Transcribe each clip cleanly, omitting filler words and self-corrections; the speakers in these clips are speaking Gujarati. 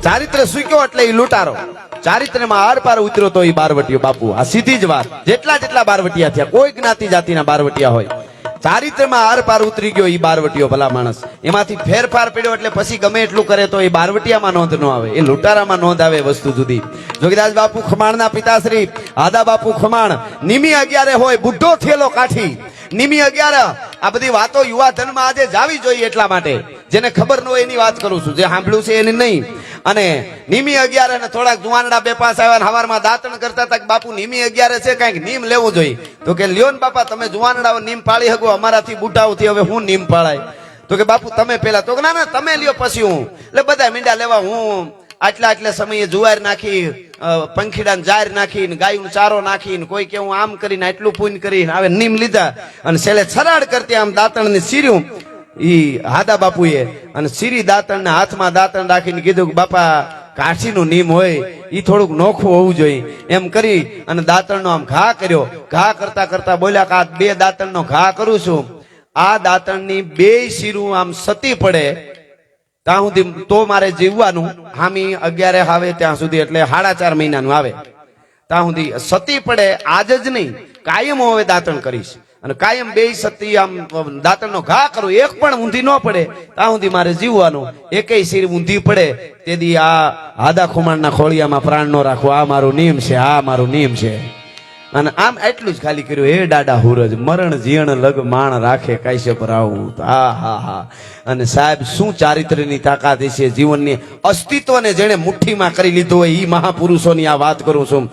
ચારિત્ર સૂક્યો એટલે એ લૂંટારો. ચારિત્રમાં આર પાર ઉતર્યો તો એ બારવટીયો બાપુ. આ સીધી જ વાત. જેટલા બારવટિયા થયા, કોઈ જ્ઞાતિ જાતિના બારવટિયા હોય, ચારિત્રમાં આર પાર ઉતરી ગયો એ બારવટીયો ભલા માણસ. એમાંથી ફેરફાર પડ્યો એટલે પછી ગમે એટલું કરે તો એ બારવટિયામાં નોંધ ન આવે, એ લૂંટારામાં નોંધ આવે. વસ્તુ જુદી. જોગીદાસ બાપુ ખમાણના પિતાશ્રી આદા બાપુ ખમાણ નિમી 11 હોય, બુઢો થયેલો કાઠી. નિમી 11 આ બધી વાતો યુવા ધનમાં આજે જાવી જોઈએ. એટલા માટે જેને ખબર ન હોય એની વાત કરું છું, જે સાંભળ્યું છે એની નહીં. અને નિમી 11 ને થોડાક જુવાનડા બે પાસ આવ્યા ને હવારમાં દાંતણ કરતા હતા કે બાપુ નિમી 11 છે, કઈક નીમ લેવું જોઈએ. તો કે લ્યો ને બાપા, તમે જુવાનડાઓ નીમ પાળી શકો, અમારાથી બુઢાઓથી હવે હું નીમ પાળાય? તો કે બાપુ તમે પેલા. તો ના ના તમે લ્યો પછી હું. એટલે બધા મીંડા લેવા. હું આટલા સમયે જુવાર નાખી, પંખીડા જાર નાખીને, ગાયું ચારો નાખીને, કોઈ કે હું આમ કરીને આટલું પૂન કરીને હવે નીમ લીધા. અને છેલ્લે છરાડ કરતી આમ દાંતણ ને સીર્યું ઈ હાદા બાપુએ, અને સીરી દાંતણ ને હાથમાં દાંતણ રાખીને કીધું કે બાપા કાઠીનું નીમ હોય ઈ થોડુંક નોખું હોવું જોઈએ. એમ કરી અને દાંતણનો આમ ઘા કર્યો. ઘા કરતા કરતા બોલ્યા કે આ 2 દાંતણનો ઘા કરું છું. આ દાંતણની 2 શીરું આમ સતી પડે ત્યાં સુધી તો મારે જીવવાનું. હામી 11 આવે ત્યાં સુધી, એટલે 4.5 મહિનાનું આવે ત્યાં સુધી સતી પડે. આજ જ નહીં, કાયમ હવે દાંતણ કરીશ. અને કાયમ 2 સતી આમ દાંતણનો ઘા કરું, એક પણ ઊંધી ન પડે ત્યાં સુધી મારે જીવવાનું. એકેય શીર ઊંધી પડે તેથી આ હાદા ખુમાણના ખોળિયામાં પ્રાણ નો રાખવો, આ મારું નિયમ છે, આ મારું નિયમ છે. અને આમ એટલું જ ખાલી કર્યું. હે ડાડા હુરજ મરણ જીણ લગ માણ રાખે કાશ્યપ રાવું. હા. અને સાહેબ શું ચારિત્ર્યની તાકાત છે, જીવનની અસ્તિત્વને જેને મુઠ્ઠીમાં કરી લીધું હોય એ મહાપુરુષોની આ વાત કરું છું.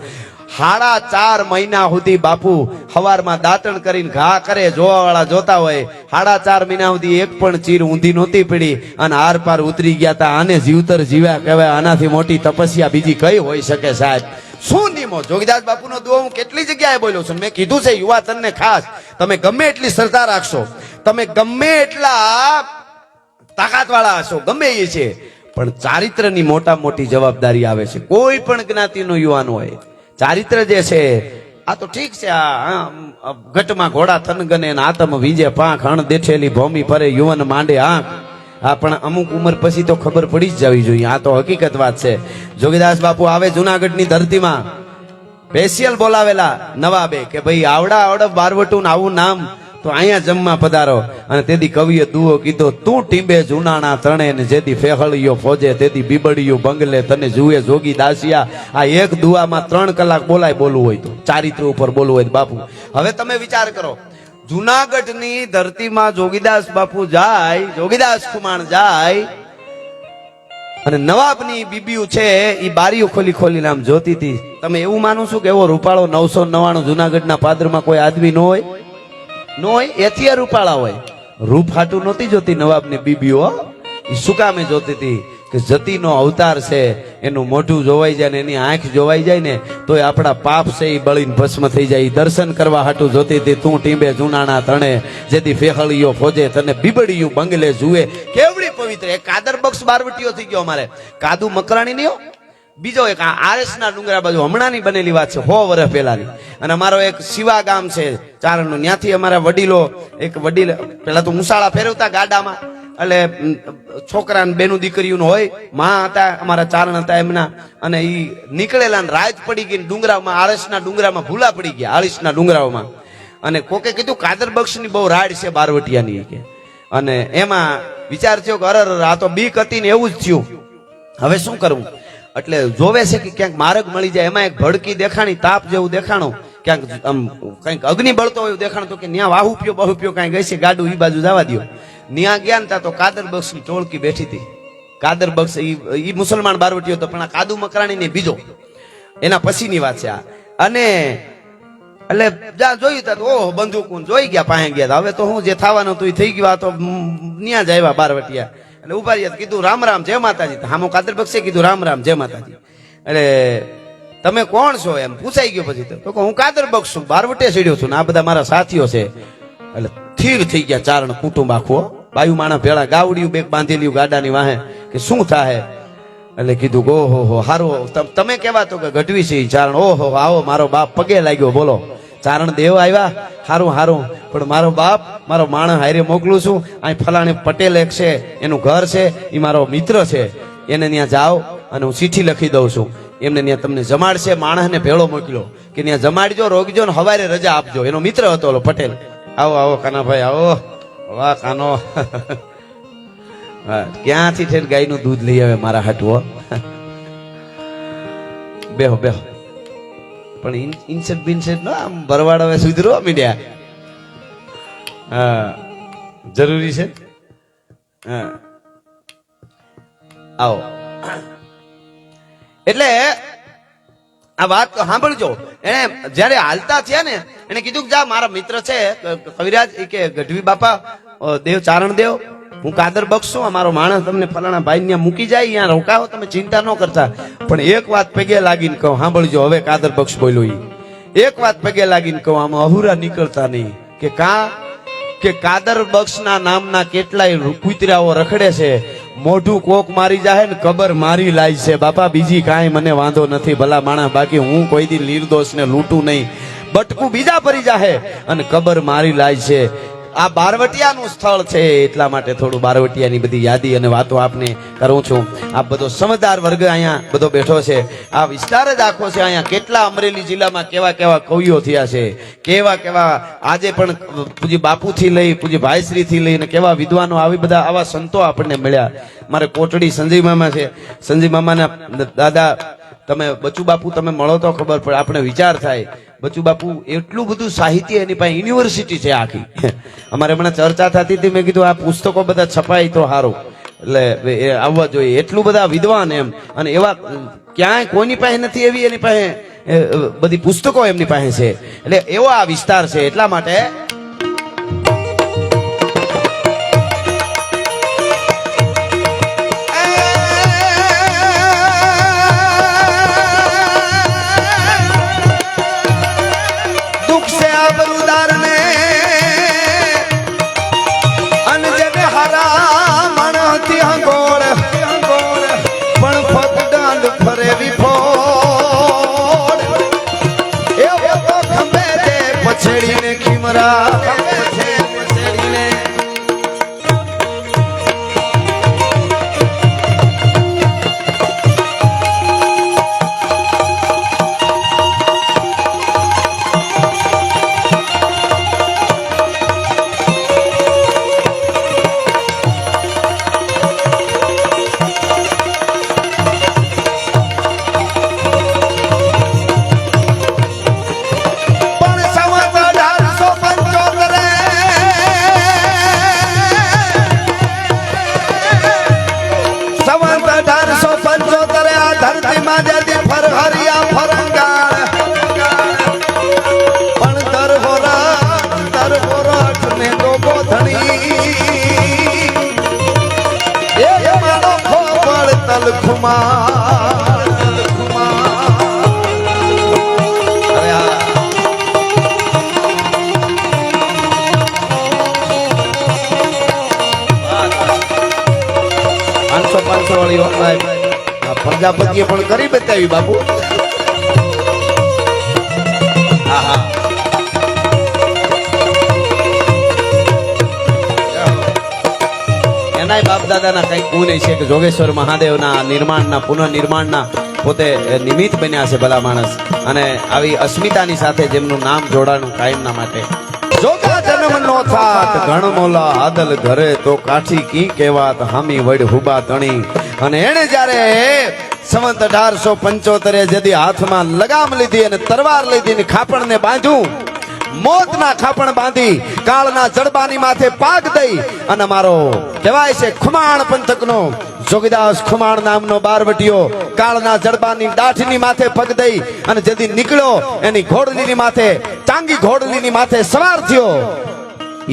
4.5 મહિના સુધી બાપુ હવારમાં દાંતણ કરીને ઘા કરે, જોવા વાળા જોતા હોય. 4.5 મહિના સુધી એક પણ ચીર ઊંધી નહોતી પડી અને આર પાર ઉતરી ગયા તા. આને જીવતર જીવ્યા કહેવાય. આનાથી મોટી તપસ્યા બીજી કઈ હોઈ શકે સાહેબ? શું નિયમો? જોગીદાસ બાપુનો દુઓ હું કેટલી જગ્યાએ બોલ્યો છું. મેં કીધું છે યુવા તનને ખાસ, તમે ગમે એટલી શ્રદ્ધા રાખશો, તમે ગમે એટલા તાકાત વાળા હશો, ગમે એ છે, પણ ચારિત્રની મોટી જવાબદારી આવે છે. કોઈ પણ જ્ઞાતિનો યુવાન હોય, ચારિત્ર જે છે આ તો ઠીક છે. આ ઘટમાં ઘોડા થનગને આતમ વીજે પાંખ, અણ દેઠેલી ભૂમિ પરે યુવન માંડે આંખ. હા, પણ અમુક ઉંમર પછી તો ખબર પડી જ જવી જોઈએ. આ તો હકીકત વાત છે. જોગીદાસ બાપુ આવે જુનાગઢની ધરતીમાં, સ્પેશિયલ બોલાવેલા નવાબે કે ભાઈ આવડા બારવટું આવું નામ તો અહીંયા જમવા પધારો. અને તેથી કવિએ દુઓ કીધો, તું ટીંબે જુનાણા તણે ને જેથી ફેહળિયો ફોજે તેથી બીબડિયું બંગલે તને જુએ જોગી દાસિયા. આ એક દુઆમાં 3 કલાક બોલવું હોય તો, ચારિત્ર ઉપર બોલવું હોય બાપુ. હવે તમે વિચાર કરો, જુનાગઢની ધરતીમાં જોગીદાસ બાપુ જાય, જોગીદાસ ખુમાણ જાય, અને નવાબની બીબીઓ છે એ બારીઓ ખોલીને આમ જોતી હતી. તમે એવું માનું છું કે એવો રૂપાળો 999 જુનાગઢના પાદરમાં કોઈ આદમી ન હોય? એથી રૂપાળા હોય. રૂપ હાટું નહોતી જોતી નવાબની બીબીઓ. એ શું કામે જોતી હતી કે જતીનો અવતાર છે, એનું મોઢું જોવાઈ જાય ને એની આંખ જોવાઈ જાય ને તો આપણા પાપ છે એ બળીને ભસ્મ થઈ જાય. દર્શન કરવા હાટું જોતી હતી. તું ટીંબે જુનાણા તણે જેથી ફેહળિયો ફોજે તને બીબડિયું બંગલે જુએ. કેવડી પવિત્ર! એક કાદર બક્ષ બારવટીયો થઈ ગયો અમારે, કાદુ મકરાણી નહીં. બીજો એક આરએસ ના ડુંગરા બાજુ હમણાંની બનેલી વાત છે, 100 વર્ષ પહેલાની. અને અમારો એક શિવા ગામ છે ચારણનું, ત્યાંથી અમારા વડીલ પેલા તો મુસાળા ફેરવતા ગાડામાં, એટલે છોકરા ને બેનું દીકરીઓનું હોય, માં હતા અમારા ચારણ હતા એમના, અને ઈ નીકળેલા રાત પડી ગઈ ડુંગરામાં, આળસના ડુંગરામાં ભૂલા પડી ગયા, આળસના ડુંગરાઓમાં. અને કોકે કીધું કાદર બક્ષની બહુ રાડ છે બારવટિયાની કે. અને એમાં વિચાર થયો કે અરર આ તો બીક હતી ને એવું જ થયું, હવે શું કરવું? એટલે જોવે છે કે ક્યાંક માર્ગ મળી જાય. એમાં એક ભડકી દેખાણી, તાપ જેવું દેખાણું, ક્યાંક કઈક અગ્નિ બળતો હોય દેખાણું. તો કે ન્યા વાહુપ્યો કઈ ગઈ છે ગાડું, ઈ બાજુ જવા દો. ન્યા ગયા ને તો કાદર બક્ષ ની ટોળકી બેઠી હતી. કાદર બક્ષ ઈ મુસલમાન બારવટીયો હતો, પણ આ કાદુ મકરાણી ને બીજો એના પછીની વાત છે આ. અને એટલે જ્યાં જોયું તા ઓહ બંદૂક જોઈ ગયા, પાસે ગયા. હવે તો હું જે થવાનું હતું એ થઈ ગયું. આ તો ન્યા જ આવ્યા બારવટિયા. એટલે ઉભા રહ્યા, કીધું રામ રામ જય માતાજી. હામો કાદર બક્ષે કીધું રામ રામ જય માતાજી. એટલે તમે કોણ છો એમ પૂછાઈ ગયો. પછી તો હું કાદર બક્ષ છું, બારવટે ચડ્યો છું ને આ બધા મારા સાથીઓ છે. એટલે સ્થિર થઈ ગયા ચારણ કુટુંબ આખું, બાયુ માણા ભેળા, ગાવડિયું બેગ બાંધેલી ગાડાની વાહે કે શું થાય. એટલે કીધું ઓહો હારું તમે કેવા તો કે ગઢવી છે ચારણ. ઓહો આવો, મારો બાપ પગે લાગ્યો. બોલો ચારણ દેવ આવ્યા, હારું પણ મારો બાપ, મારો માણસ હારે મોકલું છું. અહીં ફલાણી પટેલ એક છે, એનું ઘર છે, એ મારો મિત્ર છે, એને ત્યાં જાઓ અને હું ચીઠી લખી દઉં છું એમને ત્યાં તમને જમાડશે, માણસને ભેળો મોકલ્યો કે ત્યાં જમાડજો, રોકજો ને હવારે રજા આપજો. એનો મિત્ર હતો ઓલો પટેલ. આવો આવો કાનાભાઈ આવો. વાહ કાનો. હા, ક્યાંથી ઠેર ગાયનું દૂધ લઈ આવે મારા હાટવો. બેહો બેહો. પણ ઇન્સેટ બિન્સેટ ના આમ ભરવાડ હવે સુધરો મીડિયા. હા જરૂરી છે. હા આવો. એટલે આ વાત સાંભળજો. એને જયારે હાલતા થયા ને એને કીધું કે જા મારા મિત્ર છે કવિરાજ એ કે ગઢવી બાપા દેવ ચારણ દેવ, હું કાદર બક્ષું, અમારો માણસ તમને ફલાણા ભાઈ ત્યાં મૂકી જાય, અહીંયા રોકાવો, તમે ચિંતા ન કરતા. પણ એક વાત પગે લાગીને કહું, સાંભળજો હવે કાદર બક્ષ બોલ્યો. એક વાત પગે લાગીને કહું, આમાં અહુરા નીકળતા નહીં. કે કે કાદર બક્ષના નામના કેટલાય કૂતરાઓ રખડે છે, મોઢું કોક મારી જાય ને કબર મારી લાય છે બાપા, બીજી કાંઈ મને વાંધો નથી ભલા માણસ, બાકી હું કોઈ દી નિર્દોષ ને લૂંટું નહીં. બટકું બીજા ભરી જાહે અને કબર મારી લાય છે. આ બારવટિયાનું સ્થળ છે એટલા માટે થોડું બારવટિયાની બધી યાદી અને વાતો આપને કરું છું. આ બધો સમજદાર વર્ગ અહીંયા બધો બેઠો છે. આ વિસ્તાર જ આખો છે. અહીંયા કેટલા અમરેલી જિલ્લામાં કેવા કેવા કવિઓ થયા છે, કેવા કેવા આજે પણ પૂજી બાપુથી લઈ પૂજી ભાઈશ્રી થી લઈને કેવા વિદ્વાનો, આવી બધા આવા સંતો આપણને મળ્યા. મારે કોટડી સંજય મામા છે. સંજય મામાના દાદા તમે બચુ બાપુ તમે મળો તો ખબર પડે, આપણે વિચાર થાય. બચુ બાપુ એટલું બધું સાહિત્ય એની પાસે યુનિવર્સિટી છે આખી. અમારે હમણાં ચર્ચા થતી હતી, મેં કીધું આ પુસ્તકો બધા છપાય તો સારું, એટલે આવવા જોઈએ. એટલું બધા વિદ્વાન એમ, અને એવા ક્યાંય કોઈની પાસે નથી એવી એની પાસે બધી પુસ્તકો એમની પાસે છે. એટલે એવો આ વિસ્તાર છે. એટલા માટે પ્રજાપતિએ પણ કરી બતાવી બાપુ. એનાય બાપ દાદાના કઈક ગુણ છે કે જોગેશ્વર મહાદેવના નિર્માણના પુનઃનિર્માણના પોતે નિમિત્ત બન્યા છે ભલા માણસ. અને આવી અસ્મિતાની સાથે જેમનું નામ જોડાણું કાયમના માટે. જોગા જન્મ નો થાત ઘણ મોલા આદલ ઘરે, તો કાઠી કી કહેવાત હામી વડ હુબા તણી. અને એને જ્યારે સંવત 1875 જદી હાથમાં લગામ લીધી અને તરવાર લીધી ને ખાપણને બાંધ્યું, મોતના ખાપણ બાંધી કાળના જડબાની માથે પાક દઈ અને મારો કહેવાય છે ખુમાણ પંથકનો જોગીદાસ ખુમાણ નામનો બારવટીયો કાળના જડબાની દાઢની માથે પગ દઈ અને જદી નીકળ્યો એની ઘોડલીની માથે, ચાંગી ઘોડલીની માથે સવાર થયો.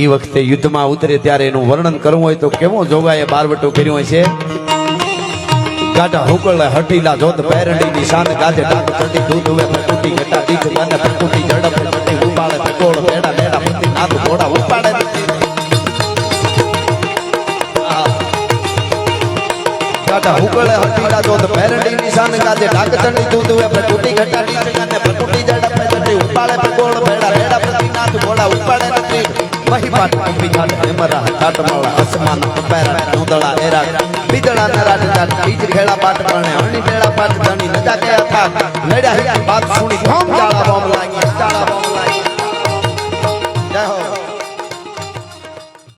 એ વખતે યુદ્ધમાં ઉતરે ત્યારે એનું વર્ણન કરવું હોય તો કેવો જોગાએ બારવટો કર્યો હોય છે. ગાઢા હુકળ હટીલા જોત પેરડી નિશાન ગાજે ડાક ચડી દૂધ હવે પટુટી ગટા દીઠ ગાને પટુટી જડપ પટુટી ઉપાડે પટોળ બેડા બેડા પતિ નાથ ઘોડા ઉપાડે. ગાઢા હુકળ હટીલા જોત પેરડી નિશાન ગાજે ડાક ચડી દૂધ હવે પટુટી ગટા દીઠ ગાને પટુટી જડપ પટુટી ઉપાડે પટોળ બેડા બેડા પતિ નાથ ઘોડા ઉપાડે. વહી પાટ પંપી જાટ હેમરા જાટ માળા અસમાન કપેરા નોદળા એરા બીજળા નરાટ જાટ બીજ ખેડા પાટ પરણે અણી ટેડા પાટ જાણી નજા કે અથાક લડ્યા હે બાત સુણી ધોમ જાળા બોમ